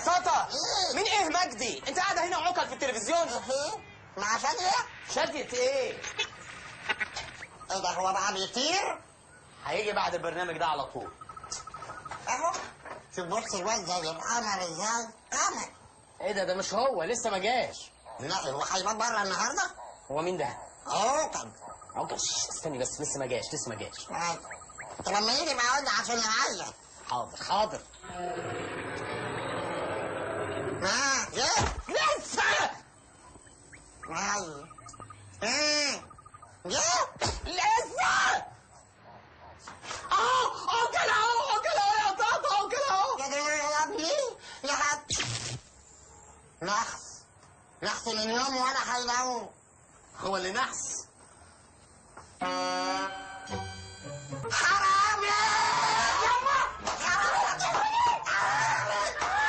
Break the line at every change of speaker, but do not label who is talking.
عصاطة. مين ايه مجدي؟ انت قاعدة هنا وعقل في التلفزيون؟
مع شادية؟
شادية ايه؟
ايه ده هو بقى بيطير؟
هيجي بعد البرنامج ده على طول.
اهو شوف بص الواد زي القمر ازاي، قمر.
ايه ده مش هو، لسه ما جاش.
لا هو هيبقى بره النهارده؟
هو مين ده؟
عوكل.
عقل. استني بس، لسه ما جاش.
طب لما يجي بقى اقعد عشان يعيط.
حاضر.
جه؟
لسه.
ايوه. جه؟
لسه. عقل اهو يا طاطا، عقل اهو.
يا جماعه يا ابني يا حاج. نحس من يوم ولا هيلاقوه.
هو اللي نحس.
حرام.